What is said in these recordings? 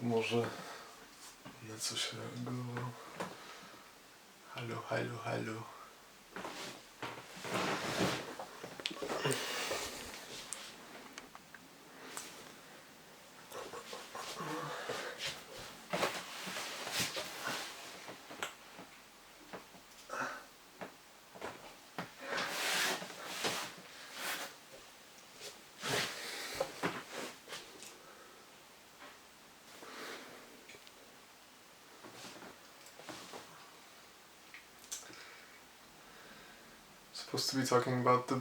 może na coś reagował. Halo, halo, halo. Supposed to be talking about the,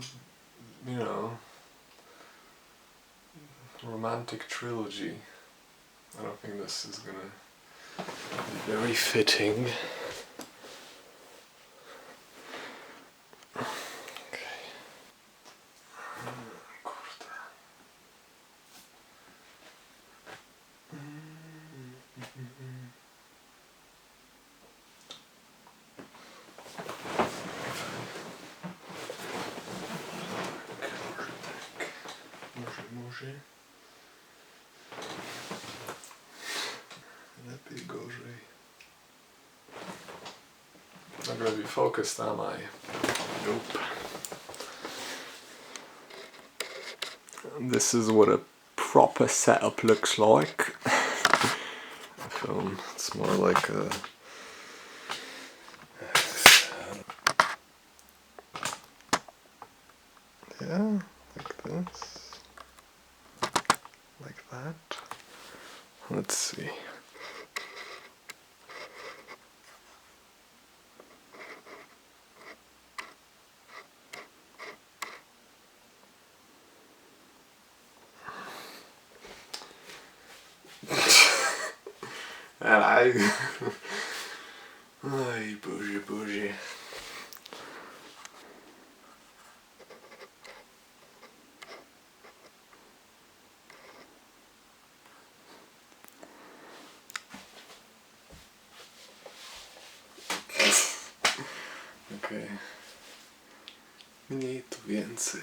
romantic trilogy. I don't think this is gonna be very fitting. Okay. Kurde. Może. Lepiej, gorzej. Not gonna be focused, am I? Nope. This is what a proper setup looks like. Film. It's more like a yeah, like this, like that. Let's see. And Ay, Boże. Okej. Mniej to więcej.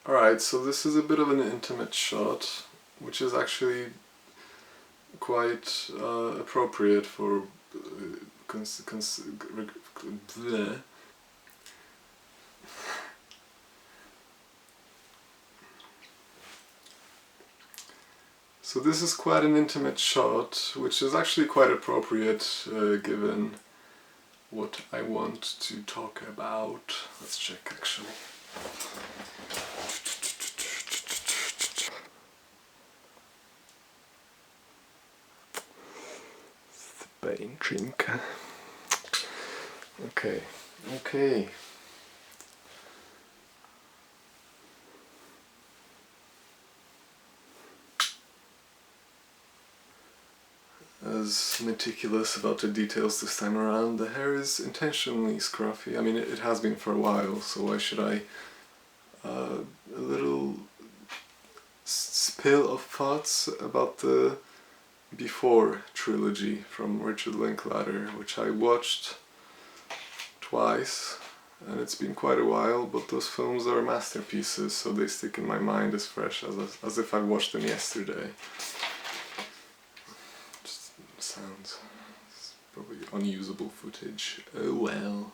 Alright, so this is a bit of an intimate shot, which is actually quite appropriate for bleh. So this is quite an intimate shot, which is actually quite appropriate given what I want to talk about. Let's check actually. Spainczynka. Okay. As meticulous about the details this time around. The hair is intentionally scruffy. I mean, it has been for a while, so why should I? A little spill of thoughts about the Before trilogy from Richard Linklater, which I watched twice, and it's been quite a while, but those films are masterpieces, so they stick in my mind as fresh as if I watched them yesterday. Just sounds, it's probably unusable footage. Oh well.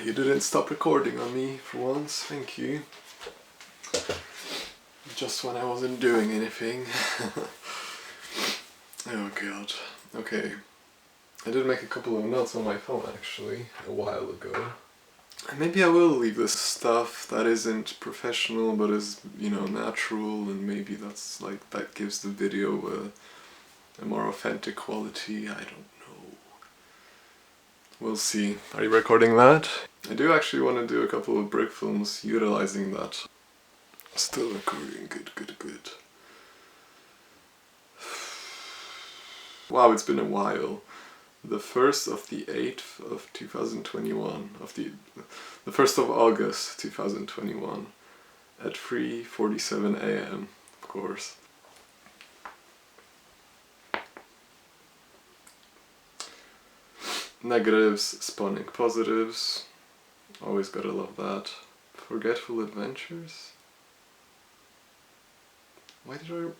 You didn't stop recording on me for once, thank you. Just when I wasn't doing anything. Oh god. Okay. I did make a couple of notes on my phone actually, a while ago. And maybe I will leave this stuff that isn't professional but is, you know, natural, and maybe that's like, that gives the video a more authentic quality, I don't know. We'll see. Are you recording that? I do actually want to do a couple of brick films utilizing that. Still recording, good, good, good. Wow, it's been a while. The 1st of the 8th of 2021, the 1st of August 2021, at 3:47 AM, of course. Negatives spawning positives, always gotta love that. Forgetful adventures? Why did I...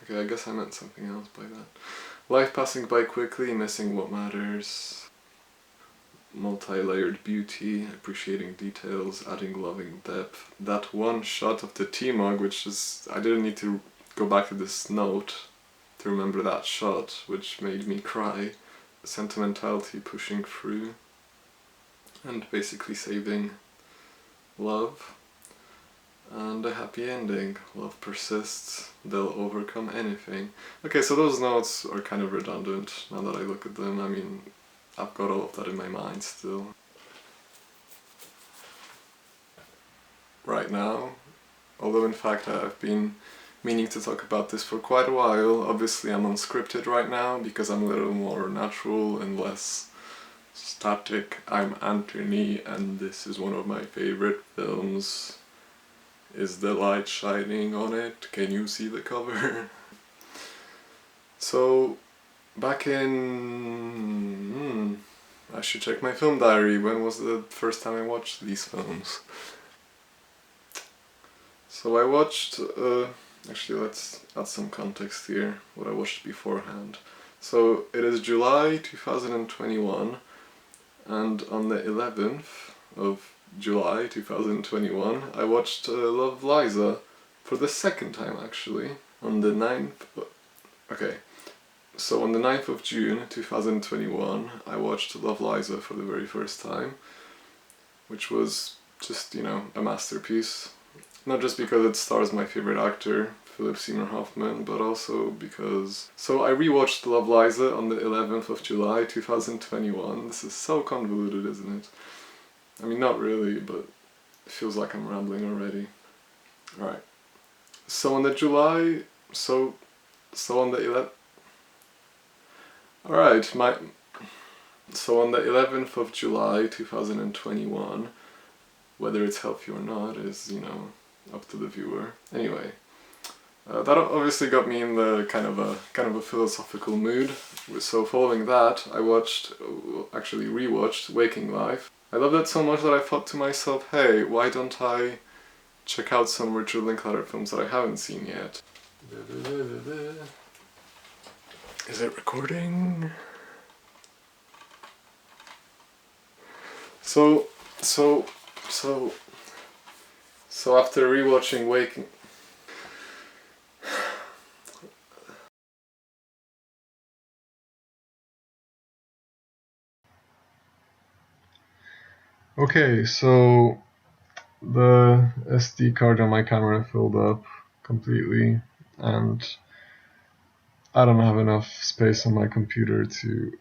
Okay, I guess I meant something else by that. Life passing by quickly, missing what matters. Multi-layered beauty, appreciating details, adding loving depth. That one shot of the T-Mog, which is... I didn't need to go back to this note to remember that shot, which made me cry. Sentimentality pushing through, and basically saving love. And a happy ending. Love persists, they'll overcome anything. Okay, so those notes are kind of redundant now that I look at them. I mean, I've got all of that in my mind still. Right now, although in fact I've been meaning to talk about this for quite a while. Obviously I'm unscripted right now because I'm a little more natural and less static. I'm Anthony and this is one of my favorite films. Is the light shining on it? Can you see the cover? So, back in... I should check my film diary. When was the first time I watched these films? So I watched... actually, let's add some context here, what I watched beforehand. So, it is July 2021, and on the 11th of July 2021, I watched Love Liza for the second time actually. On the 9th... Okay, so on the 9th of June 2021, I watched Love Liza for the very first time, which was just, you know, a masterpiece. Not just because it stars my favorite actor, Philip Seymour Hoffman, but also because... So I rewatched Love Liza on the 11th of July 2021. This is so convoluted, isn't it? I mean, not really, but it feels like I'm rambling already. Alright. So on the July... So on the 11th... Alright, So on the 11th of July 2021, whether it's healthy or not is, you know, up to the viewer. Anyway, that obviously got me in the kind of a philosophical mood. So following that, I actually rewatched Waking Life. I loved it so much that I thought to myself, hey, why don't I check out some Richard Linklater films that I haven't seen yet? Is it recording? So after rewatching Waking... Okay, so the SD card on my camera filled up completely, and I don't have enough space on my computer to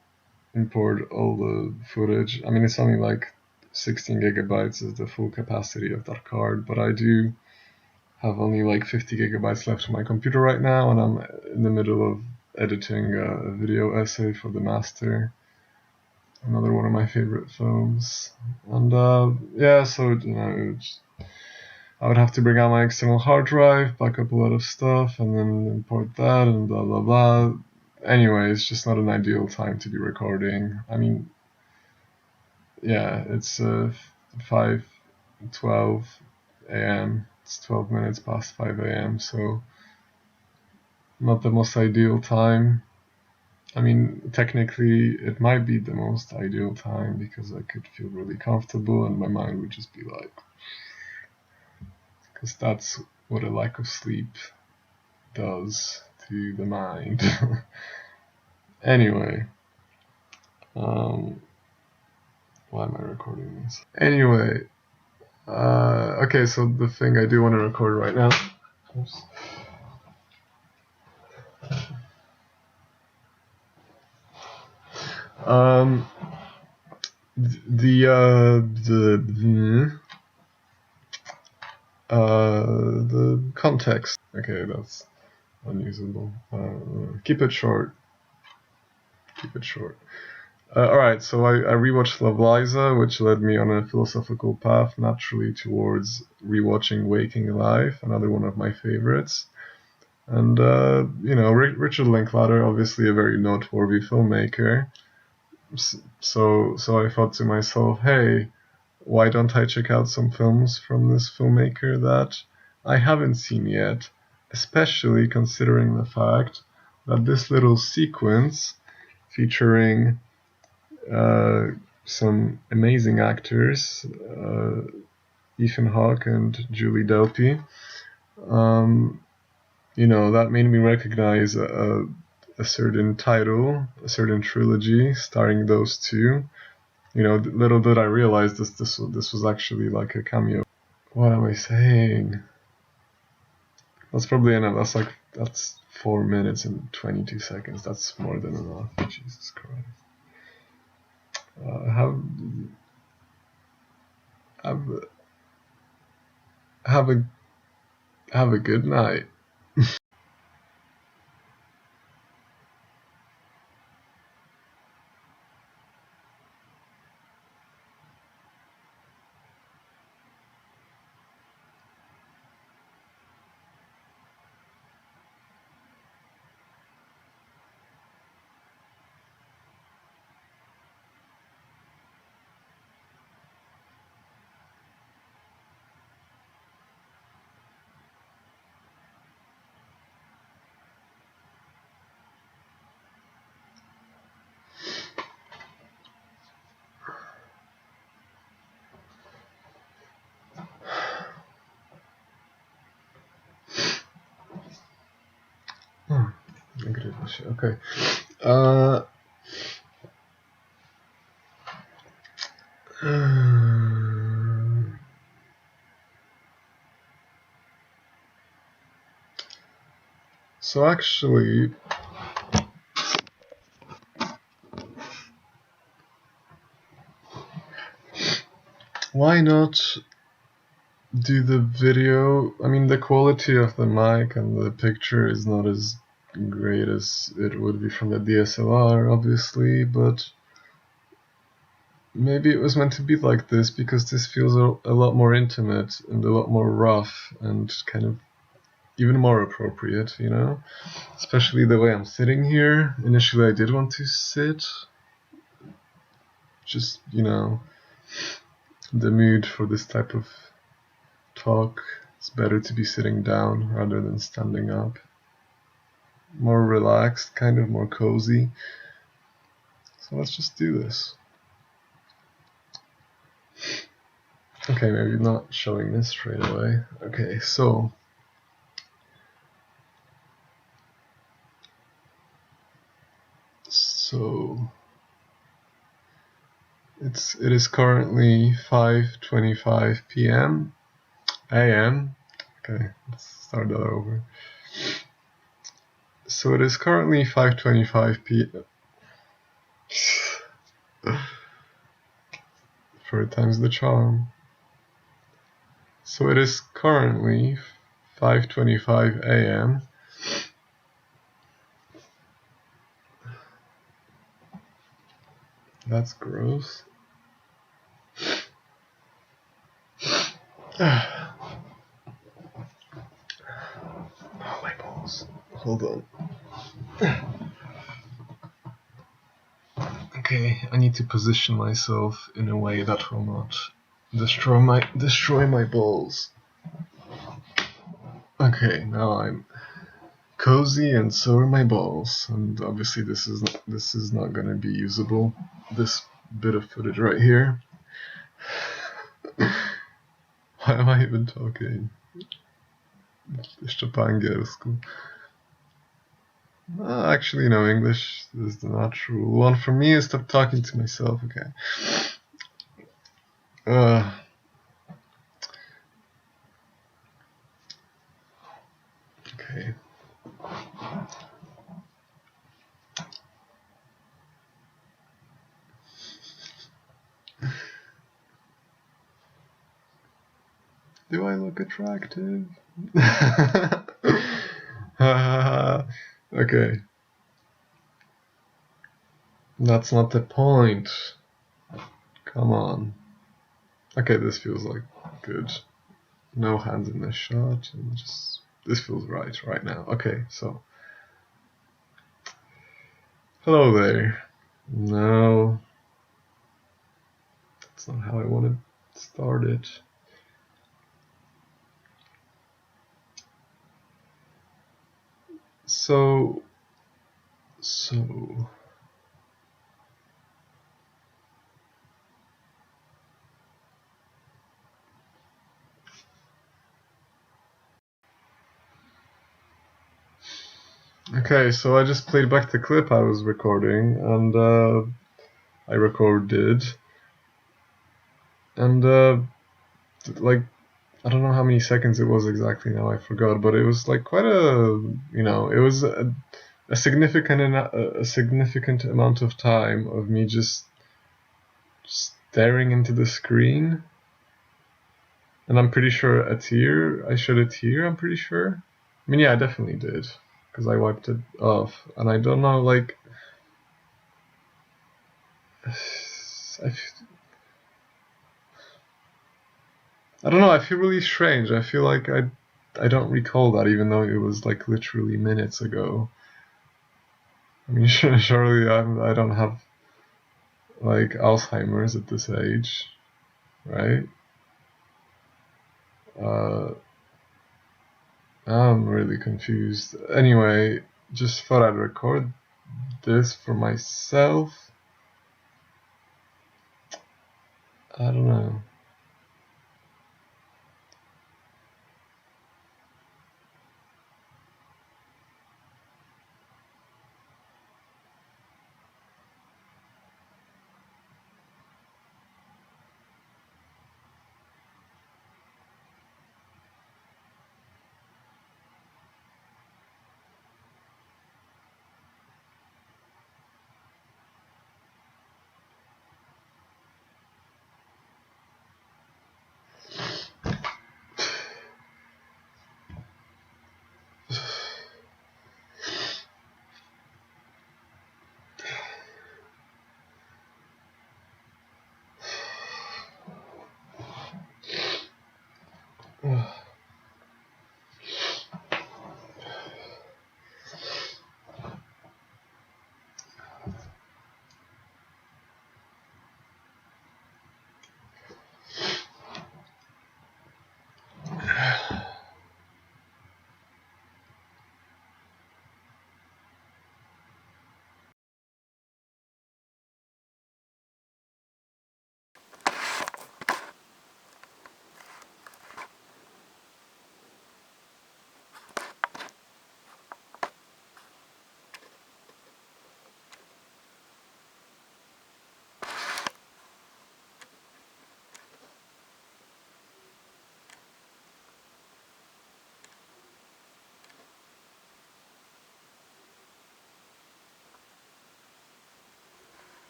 import all the footage. I mean, it's only like 16 gigabytes is the full capacity of that card, but I do have only like 50 gigabytes left on my computer right now, and I'm in the middle of editing a video essay for The Master, another one of my favorite films. And yeah, so you know, I would have to bring out my external hard drive, back up a lot of stuff, and then import that, and blah blah blah. Anyway, it's just not an ideal time to be recording. I mean, yeah, it's 5:12 a.m. It's 12 minutes past 5 a.m. So not the most ideal time. I mean, technically, it might be the most ideal time because I could feel really comfortable and my mind would just be like, because that's what a lack of sleep does to the mind. Anyway, why am I recording this? Anyway, okay, so the thing I do want to record right now. Oops. The context. Okay, that's unusable. Keep it short. Keep it short. Alright, so I rewatched Love Liza, which led me on a philosophical path naturally towards rewatching Waking Life, another one of my favorites. And, Richard Linklater, obviously a very noteworthy filmmaker. So I thought to myself, hey, why don't I check out some films from this filmmaker that I haven't seen yet, especially considering the fact that this little sequence featuring some amazing actors, Ethan Hawke and Julie Delpy, that made me recognize a certain title, a certain trilogy starring those two. Little did I realize this was actually like a cameo. What am I saying? That's probably enough. That's 4 minutes and 22 seconds. That's more than enough. Jesus Christ. Have a good night. Okay. So actually, why not do the video? I mean, the quality of the mic and the picture is not as great as it would be from the DSLR, obviously, but maybe it was meant to be like this because this feels a lot more intimate and a lot more rough and kind of even more appropriate, especially the way I'm sitting here. Initially I did want to sit, just, the mood for this type of talk, it's better to be sitting down rather than standing up. More relaxed, kind of more cozy. So let's just do this. Okay, maybe not showing this straight away. Okay, so it is currently 5:25 p.m. a.m. Okay, let's start that over. So it is currently 5:25 p.m. Third time's the charm. So it is currently 5:25 a.m. That's gross. Oh, my balls. Hold on. Okay, I need to position myself in a way that will not destroy my balls. Okay, now I'm cozy, and so are my balls. And obviously, this is not going to be usable. This bit of footage right here. Why am I even talking? Jeszcze po angielsku. Actually, no, English is the natural one for me. Stop talking to myself, okay? Okay. Do I look attractive? Okay. That's not the point. Come on. Okay, this feels like good. No hands in this shot, and just this feels right now. Okay, so hello there. No, that's not how I want to start it. So okay, so I just played back the clip I was recording, and I recorded, and like I don't know how many seconds it was exactly now, I forgot, but it was like quite a, it was a significant amount of time of me just staring into the screen. And I'm pretty sure I shed a tear, I'm pretty sure. I mean, yeah, I definitely did, because I wiped it off. And I don't know, like, I don't know, I feel really strange. I feel like I don't recall that, even though it was like literally minutes ago. I mean, surely I don't have like Alzheimer's at this age, right? I'm really confused. Anyway, just thought I'd record this for myself. I don't know.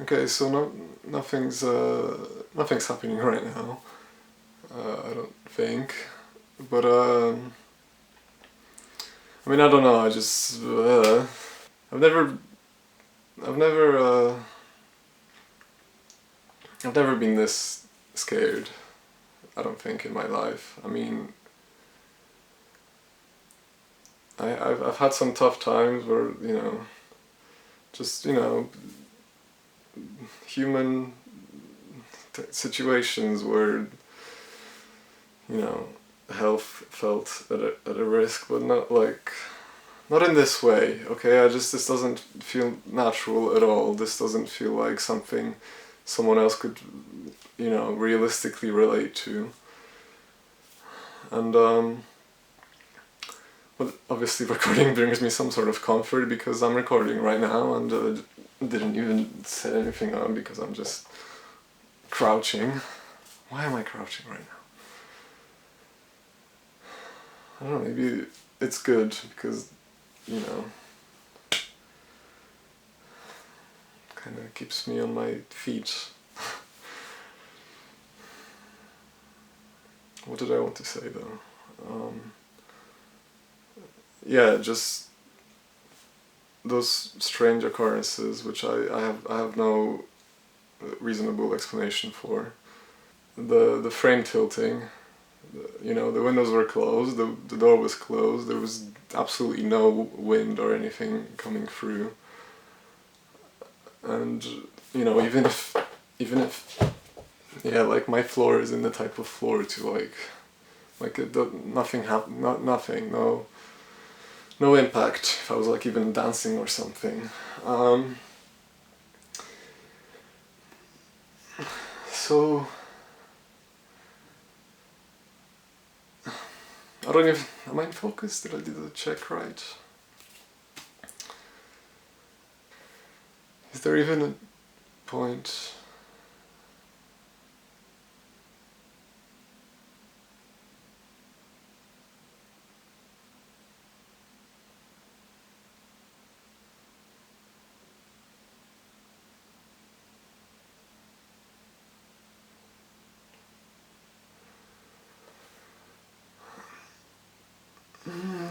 Okay, so nothing's happening right now. I don't think, but I mean, I don't know. I just I've never I've never I've never been this scared. I don't think in my life. I mean, I've had some tough times where, just, human situations where, you know, health felt at a risk, but not in this way, okay? This doesn't feel natural at all. This doesn't feel like something someone else could, realistically relate to. And, well, obviously recording brings me some sort of comfort because I'm recording right now and didn't even set anything on because I'm just crouching. Why am I crouching right now? I don't know, maybe it's good because, kind of keeps me on my feet. What did I want to say though? Yeah, just those strange occurrences which I have no reasonable explanation for. The frame tilting, the windows were closed, the door was closed, there was absolutely no wind or anything coming through. And, even if, yeah, like my floor isn't the type of floor to nothing happened, nothing, no impact if I was like even dancing or something. So I don't even, am I in focus? Did I do the check right? Is there even a point?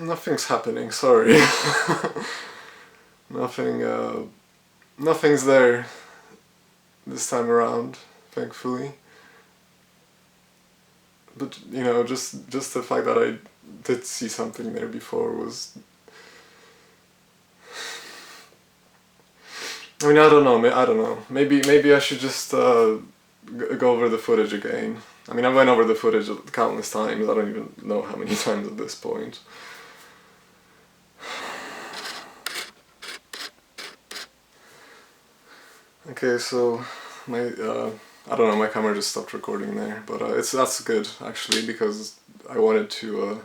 Nothing's happening, sorry. Nothing's there this time around, thankfully. But, just the fact that I did see something there before was... I mean, I don't know. Maybe I should just go over the footage again. I mean, I went over the footage countless times. I don't even know how many times at this point. Okay, so I don't know, my camera just stopped recording there, but that's good actually because I wanted to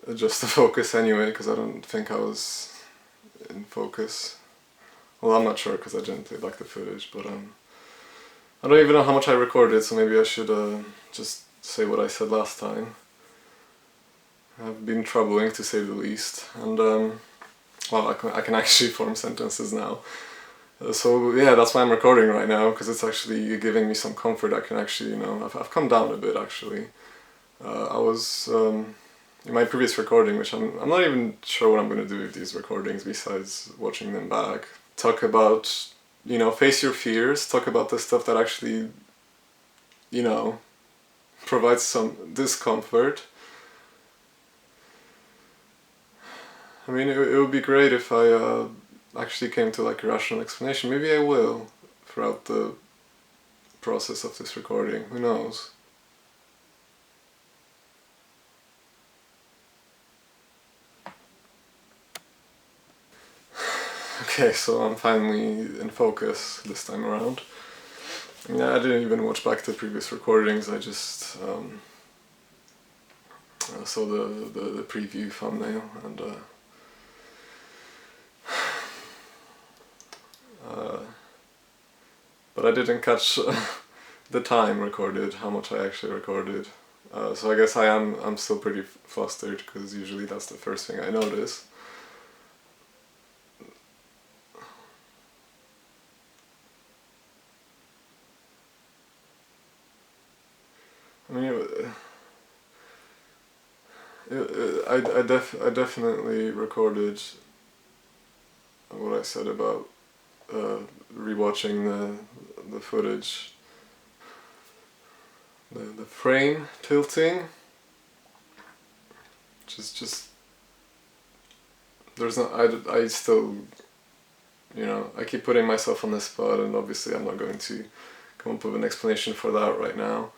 adjust the focus anyway because I don't think I was in focus. Well, I'm not sure because I didn't play back the footage, but I don't even know how much I recorded, so maybe I should just say what I said last time. I've been troubling to say the least, and well, I can actually form sentences now. So yeah, that's why I'm recording right now, because it's actually giving me some comfort. I can actually, I've come down a bit actually. I was in my previous recording, which I'm not even sure what I'm going to do with these recordings besides watching them back. Talk about, face your fears, talk about the stuff that actually, provides some discomfort. I mean, it would be great if I actually came to like a rational explanation. Maybe I will throughout the process of this recording. Who knows? Okay, so I'm finally in focus this time around. I mean, I didn't even watch back the previous recordings. I just saw the preview thumbnail and. But I didn't catch the time recorded, how much I actually recorded. So I guess I'm still pretty flustered because usually that's the first thing I notice. mean, I definitely recorded what I said about rewatching the footage, the frame tilting, which is just, there's not, I still, you know, I keep putting myself on the spot, and obviously I'm not going to come up with an explanation for that right now.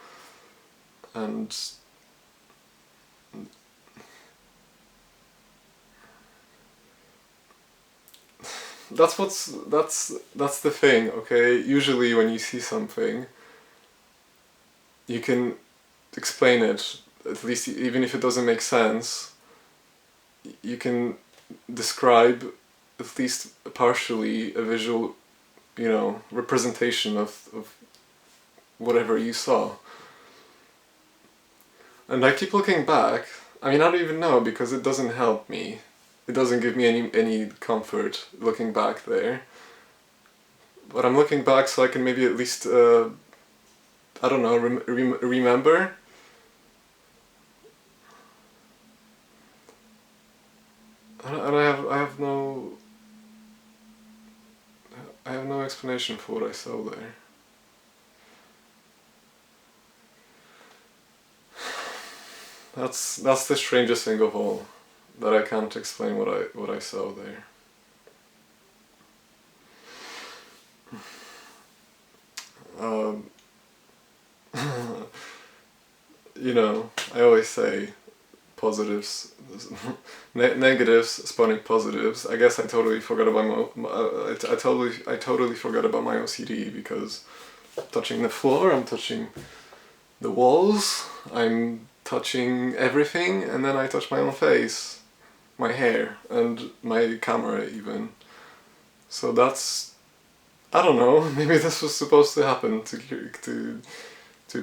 And that's the thing, okay? Usually when you see something, you can explain it, at least even if it doesn't make sense, you can describe at least partially a visual, you know, representation of whatever you saw. And I keep looking back. I mean, I don't even know, because it doesn't help me. It doesn't give me any comfort looking back there. But I'm looking back so I can maybe at least, I don't know, remember. I have no explanation for what I saw there. That's the strangest thing of all, that I can't explain what I saw there. You know, I always say positives, negatives spawning positives. I guess I totally forgot about I totally forgot about my OCD, because I'm touching the floor, I'm touching the walls, I'm touching everything, and then I touch my own face, my hair, and my camera even. So that's, I don't know, maybe this was supposed to happen to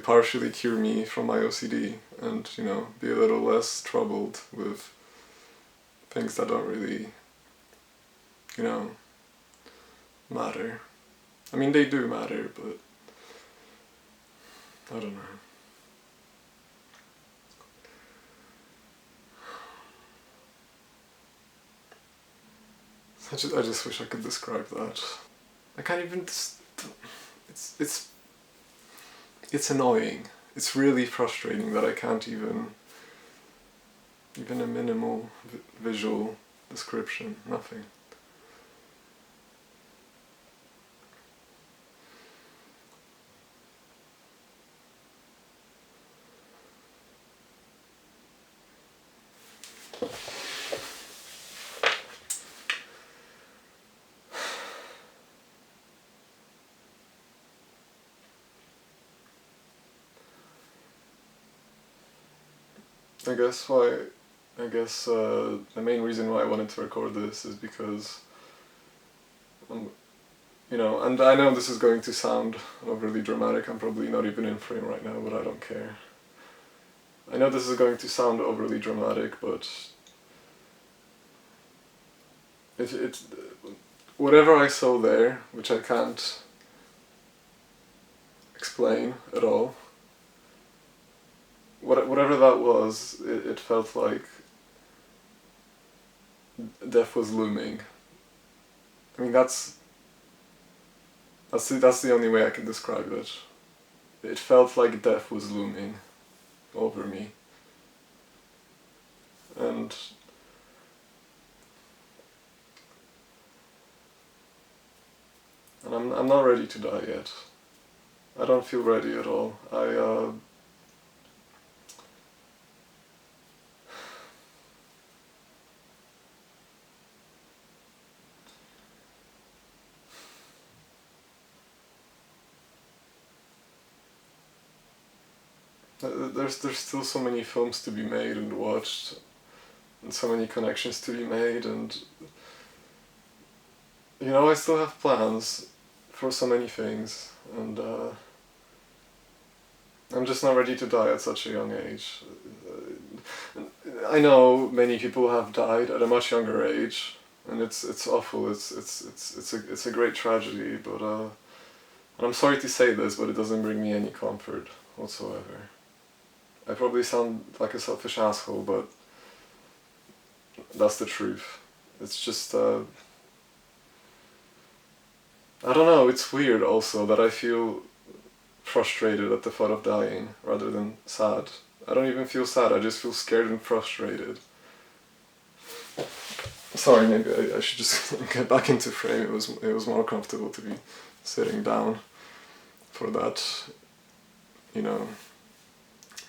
partially cure me from my OCD, and, you know, be a little less troubled with things that don't really, you know, matter. I mean, they do matter, but I don't know. I just wish I could describe that. I can't even. It's annoying. It's really frustrating that I can't even a minimal visual description. Nothing. I guess the main reason why I wanted to record this is because, you know, and I know this is going to sound overly dramatic. I'm probably not even in frame right now, but I don't care. I know this is going to sound overly dramatic, but it's whatever I saw there, which I can't explain at all. Whatever that was, it felt like death was looming. I mean, that's the only way I can describe it. It felt like death was looming over me, and I'm not ready to die yet. I don't feel ready at all. There's still so many films to be made and watched, and so many connections to be made, and, you know, I still have plans for so many things, and I'm just not ready to die at such a young age. I know many people have died at a much younger age, and it's awful. It's a great tragedy, but and I'm sorry to say this, but it doesn't bring me any comfort whatsoever. I probably sound like a selfish asshole, but that's the truth. It's just, I don't know, it's weird also that I feel frustrated at the thought of dying rather than sad. I don't even feel sad, I just feel scared and frustrated. Sorry, maybe I should just get back into frame. It was more comfortable to be sitting down for that, you know,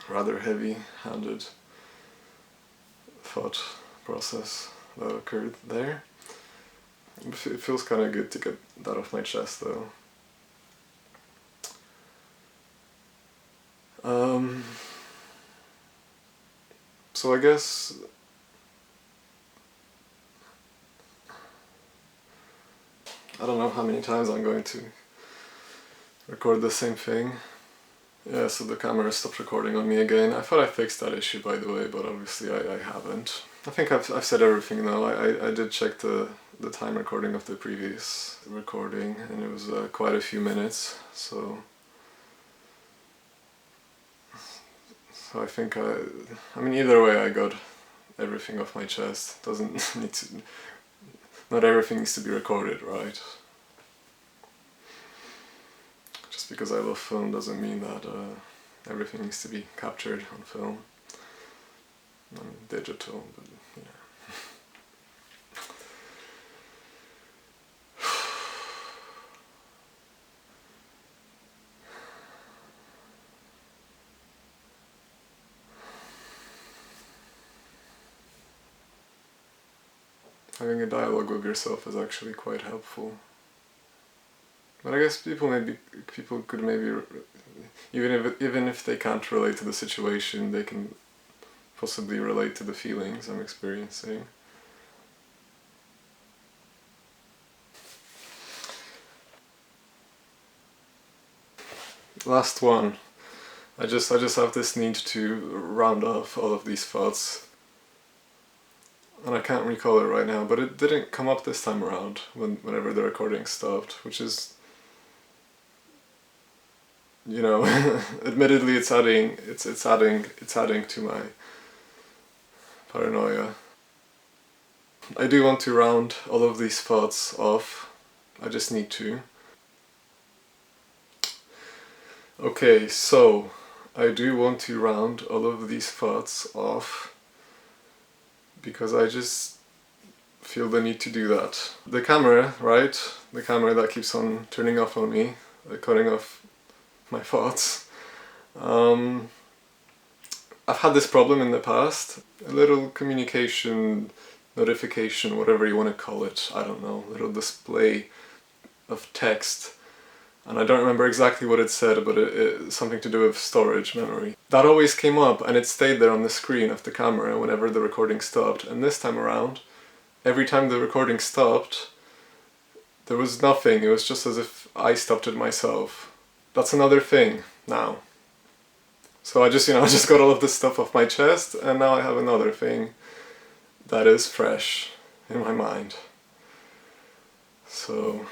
rather heavy-handed thought process that occurred there. It feels kind of good to get that off my chest, though. So I guess I don't know how many times I'm going to record the same thing. Yeah, so the camera stopped recording on me again. I thought I fixed that issue, by the way, but obviously I haven't. I think I've said everything now. I did check the time recording of the previous recording, and it was quite a few minutes, so I think I mean, either way I got everything off my chest. Doesn't need to, not everything needs to be recorded, right? Just because I love film doesn't mean that everything needs to be captured on film. I mean, digital, but yeah. Having a dialogue with yourself is actually quite helpful. But I guess people could maybe, even if they can't relate to the situation, they can possibly relate to the feelings I'm experiencing. Last one. I just have this need to round off all of these thoughts. And I can't recall it right now, but it didn't come up this time around whenever the recording stopped, which is, you know, admittedly it's adding to my paranoia. I do want to round all of these thoughts off. I just need to. Okay, so I do want to round all of these thoughts off because I just feel the need to do that. The camera, right? The camera that keeps on turning off on me, cutting off my thoughts. I've had this problem in the past. A little communication notification, whatever you want to call it, I don't know, little display of text. And I don't remember exactly what it said, but it's something to do with storage memory. That always came up and it stayed there on the screen of the camera whenever the recording stopped. And this time around, every time the recording stopped, there was nothing. It was just as if I stopped it myself. That's another thing now. So I just got all of this stuff off my chest, and now I have another thing that is fresh in my mind. So